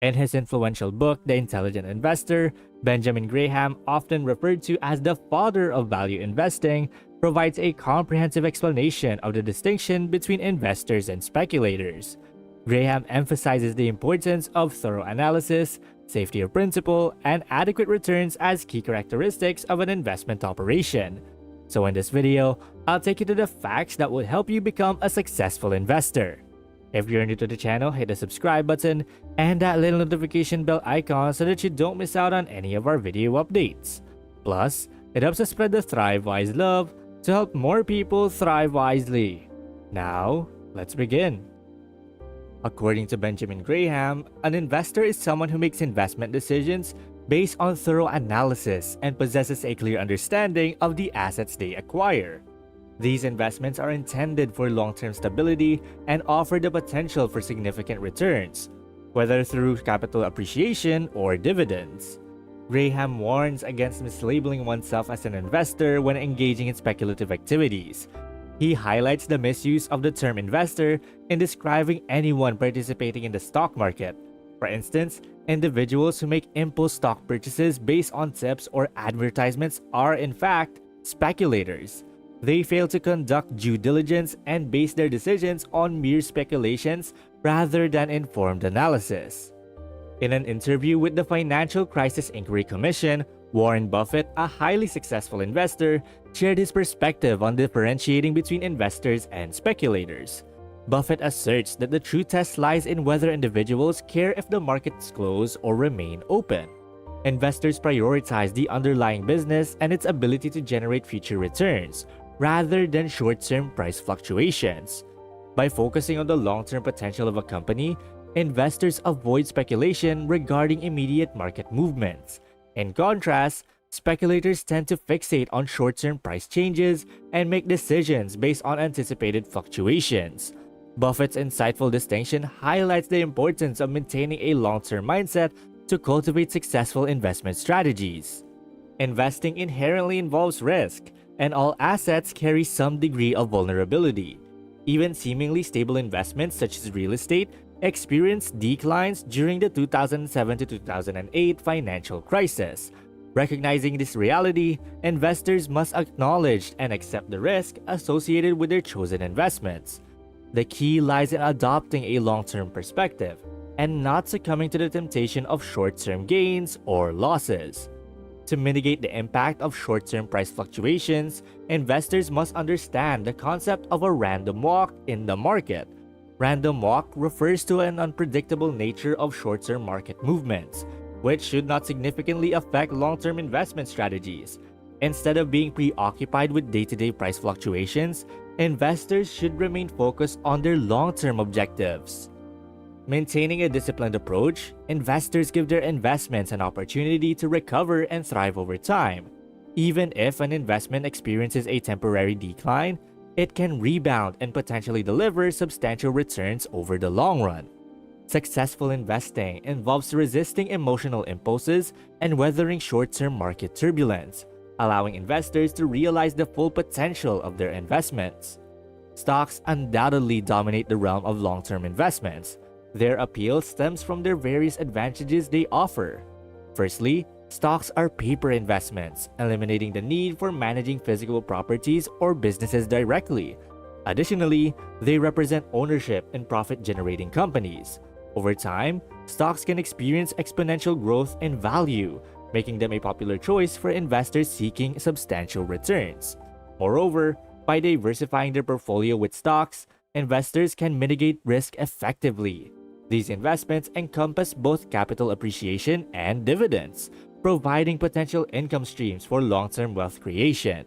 In his influential book, The Intelligent Investor, Benjamin Graham, often referred to as the father of value investing, provides a comprehensive explanation of the distinction between investors and speculators. Graham emphasizes the importance of thorough analysis, safety of principle, and adequate returns as key characteristics of an investment operation. So in this video, I'll take you to the facts that will help you become a successful investor. If you're new to the channel, hit the subscribe button and that little notification bell icon so that you don't miss out on any of our video updates. Plus, it helps us spread the Thrive Wise love to help more people thrive wisely. Now, let's begin. According to Benjamin Graham, an investor is someone who makes investment decisions based on thorough analysis and possesses a clear understanding of the assets they acquire. These investments are intended for long-term stability and offer the potential for significant returns, whether through capital appreciation or dividends. Graham warns against mislabeling oneself as an investor when engaging in speculative activities. He highlights the misuse of the term investor in describing anyone participating in the stock market. For instance, individuals who make impulse stock purchases based on tips or advertisements are in fact speculators. They fail to conduct due diligence and base their decisions on mere speculations rather than informed analysis. In an interview with the Financial Crisis Inquiry Commission, Warren Buffett, a highly successful investor, shared his perspective on differentiating between investors and speculators. Buffett asserts that the true test lies in whether individuals care if the markets close or remain open. Investors prioritize the underlying business and its ability to generate future returns, rather than short-term price fluctuations. By focusing on the long-term potential of a company, investors avoid speculation regarding immediate market movements. In contrast, speculators tend to fixate on short-term price changes and make decisions based on anticipated fluctuations. Buffett's insightful distinction highlights the importance of maintaining a long-term mindset to cultivate successful investment strategies. Investing inherently involves risk, and all assets carry some degree of vulnerability. Even seemingly stable investments such as real estate experienced declines during the 2007 to 2008 financial crisis. Recognizing this reality, investors must acknowledge and accept the risk associated with their chosen investments. The key lies in adopting a long-term perspective and not succumbing to the temptation of short-term gains or losses. To mitigate the impact of short-term price fluctuations, investors must understand the concept of a random walk in the market. Random walk refers to an unpredictable nature of short-term market movements, which should not significantly affect long-term investment strategies. Instead of being preoccupied with day-to-day price fluctuations, investors should remain focused on their long-term objectives. Maintaining a disciplined approach, investors give their investments an opportunity to recover and thrive over time. Even if an investment experiences a temporary decline, it can rebound and potentially deliver substantial returns over the long run. Successful investing involves resisting emotional impulses and weathering short-term market turbulence, allowing investors to realize the full potential of their investments. Stocks undoubtedly dominate the realm of long-term investments. Their appeal stems from their various advantages they offer. Firstly, stocks are paper investments, eliminating the need for managing physical properties or businesses directly. Additionally, they represent ownership in profit-generating companies. Over time, stocks can experience exponential growth in value, making them a popular choice for investors seeking substantial returns. Moreover, by diversifying their portfolio with stocks, investors can mitigate risk effectively. These investments encompass both capital appreciation and dividends, providing potential income streams for long-term wealth creation.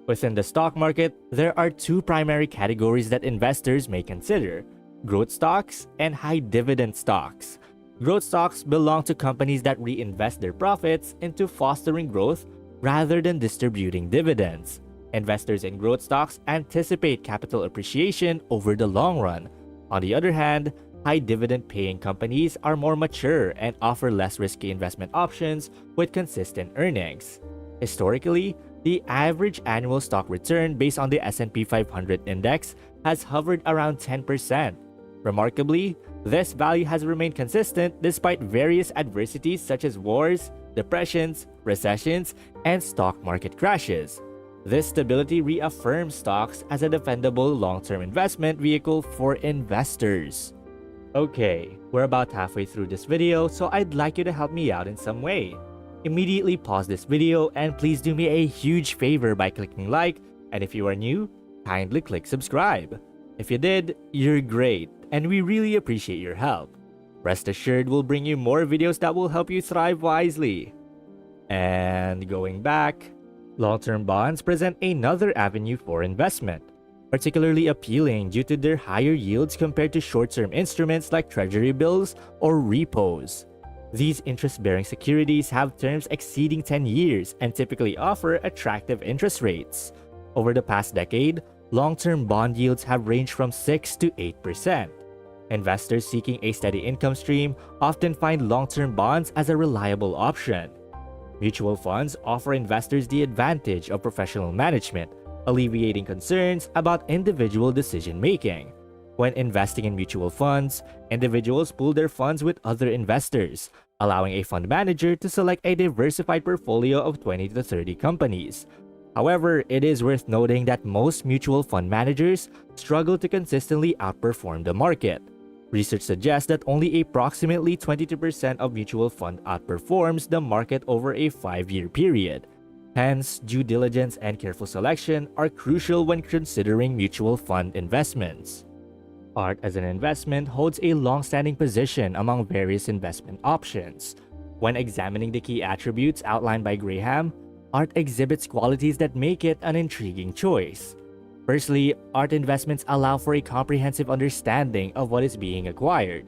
Within the stock market, there are two primary categories that investors may consider: growth stocks and high-dividend stocks. Growth stocks belong to companies that reinvest their profits into fostering growth rather than distributing dividends. Investors in growth stocks anticipate capital appreciation over the long run. On the other hand, high dividend paying companies are more mature and offer less risky investment options with consistent earnings. Historically, the average annual stock return based on the S&P 500 index has hovered around 10%. Remarkably, This value has remained consistent despite various adversities such as wars, depressions, recessions, and stock market crashes. This stability reaffirms stocks as a defendable long-term investment vehicle for investors. Okay, we're about halfway through this video, so I'd like you to help me out in some way. Immediately pause this video and please do me a huge favor by clicking like, and if you are new, kindly click subscribe. If you did, you're great, and we really appreciate your help. Rest assured we'll bring you more videos that will help you thrive wisely. And going back, long-term bonds present another avenue for investment, particularly appealing due to their higher yields compared to short-term instruments like treasury bills or repos. These interest-bearing securities have terms exceeding 10 years and typically offer attractive interest rates. Over the past decade, long-term bond yields have ranged from 6 to 8%. Investors seeking a steady income stream often find long-term bonds as a reliable option. Mutual funds offer investors the advantage of professional management, alleviating concerns about individual decision-making. When investing in mutual funds, individuals pool their funds with other investors, allowing a fund manager to select a diversified portfolio of 20 to 30 companies. However, it is worth noting that most mutual fund managers struggle to consistently outperform the market. Research suggests that only approximately 22% of mutual fund outperforms the market over a 5-year period. Hence, due diligence and careful selection are crucial when considering mutual fund investments. Art as an investment holds a long-standing position among various investment options. When examining the key attributes outlined by Graham, art exhibits qualities that make it an intriguing choice. Firstly, art investments allow for a comprehensive understanding of what is being acquired.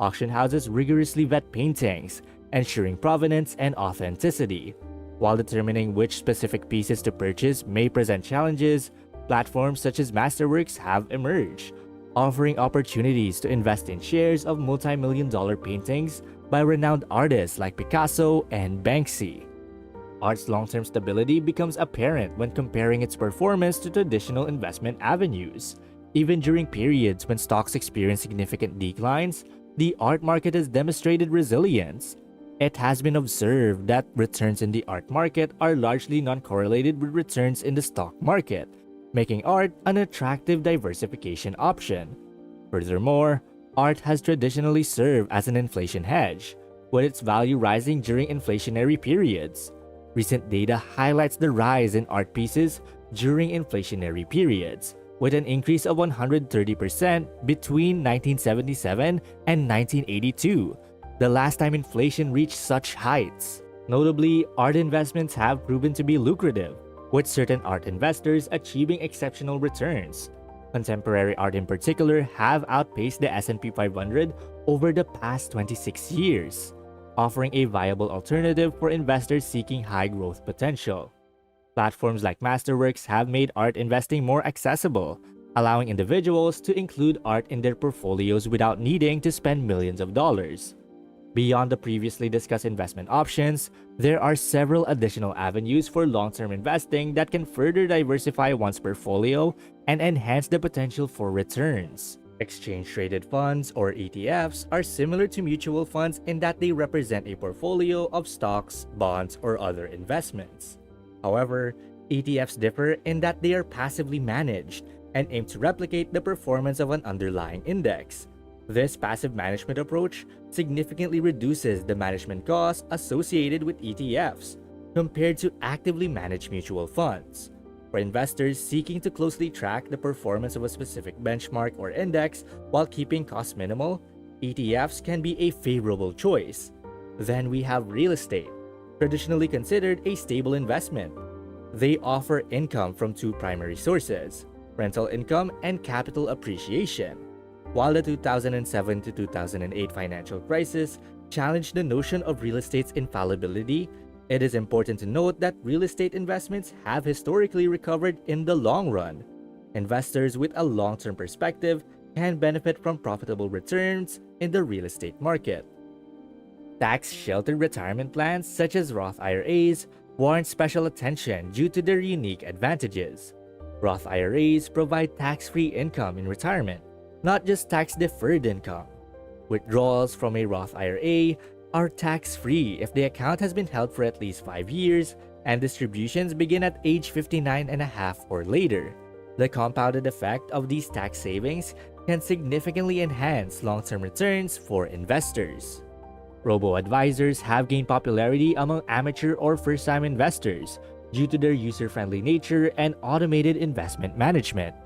Auction houses rigorously vet paintings, ensuring provenance and authenticity. While determining which specific pieces to purchase may present challenges, platforms such as Masterworks have emerged, offering opportunities to invest in shares of multi-million-dollar paintings by renowned artists like Picasso and Banksy. Art's long-term stability becomes apparent when comparing its performance to traditional investment avenues. Even during periods when stocks experience significant declines, the art market has demonstrated resilience. It has been observed that returns in the art market are largely non-correlated with returns in the stock market, making art an attractive diversification option. Furthermore, art has traditionally served as an inflation hedge, with its value rising during inflationary periods. Recent data highlights the rise in art pieces during inflationary periods, with an increase of 130% between 1977 and 1982, the last time inflation reached such heights. Notably, art investments have proven to be lucrative, with certain art investors achieving exceptional returns. Contemporary art in particular have outpaced the S&P 500 over the past 26 years, offering a viable alternative for investors seeking high growth potential. Platforms like Masterworks have made art investing more accessible, allowing individuals to include art in their portfolios without needing to spend millions of dollars. Beyond the previously discussed investment options, there are several additional avenues for long-term investing that can further diversify one's portfolio and enhance the potential for returns. Exchange-traded funds, or ETFs, are similar to mutual funds in that they represent a portfolio of stocks, bonds, or other investments. However, ETFs differ in that they are passively managed and aim to replicate the performance of an underlying index. This passive management approach significantly reduces the management costs associated with ETFs compared to actively managed mutual funds. For investors seeking to closely track the performance of a specific benchmark or index while keeping costs minimal, ETFs can be a favorable choice. Then we have real estate, traditionally considered a stable investment. They offer income from two primary sources: rental income and capital appreciation. While the 2007 to 2008 financial crisis challenged the notion of real estate's infallibility, it is important to note that real estate investments have historically recovered in the long run. Investors with a long-term perspective can benefit from profitable returns in the real estate market. Tax-sheltered retirement plans such as Roth IRAs warrant special attention due to their unique advantages. Roth IRAs provide tax-free income in retirement, not just tax-deferred income. Withdrawals from a Roth IRA are tax-free if the account has been held for at least 5 years, and distributions begin at age 59 and a half or later. The compounded effect of these tax savings can significantly enhance long-term returns for investors. Robo-advisors have gained popularity among amateur or first-time investors due to their user-friendly nature and automated investment management.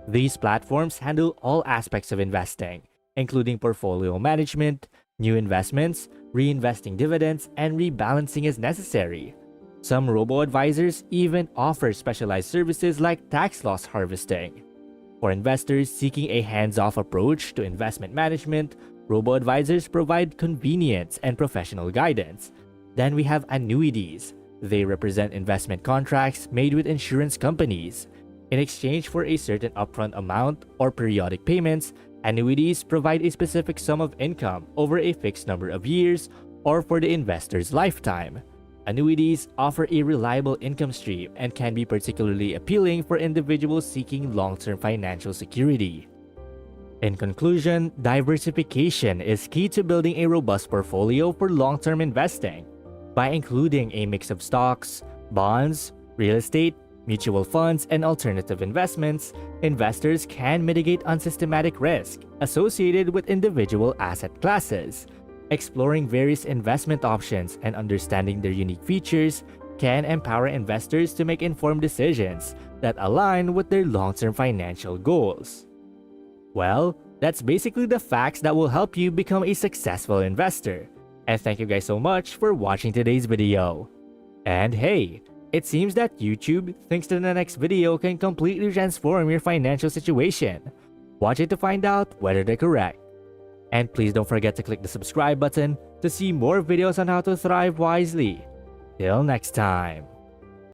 These platforms handle all aspects of investing, including portfolio management, new investments, reinvesting dividends, and rebalancing as necessary. Some robo-advisors even offer specialized services like tax loss harvesting. For investors seeking a hands-off approach to investment management, robo-advisors provide convenience and professional guidance. Then we have annuities. They represent investment contracts made with insurance companies. In exchange for a certain upfront amount or periodic payments, annuities provide a specific sum of income over a fixed number of years or for the investor's lifetime. Annuities offer a reliable income stream and can be particularly appealing for individuals seeking long-term financial security. In conclusion, diversification is key to building a robust portfolio for long-term investing. By including a mix of stocks, bonds, real estate, mutual funds, and alternative investments, investors can mitigate unsystematic risk associated with individual asset classes. Exploring various investment options and understanding their unique features can empower investors to make informed decisions that align with their long-term financial goals. Well, that's basically the facts that will help you become a successful investor. And thank you guys so much for watching today's video. And hey, it seems that YouTube thinks that the next video can completely transform your financial situation. Watch it to find out whether they're correct. And please don't forget to click the subscribe button to see more videos on how to thrive wisely. Till next time.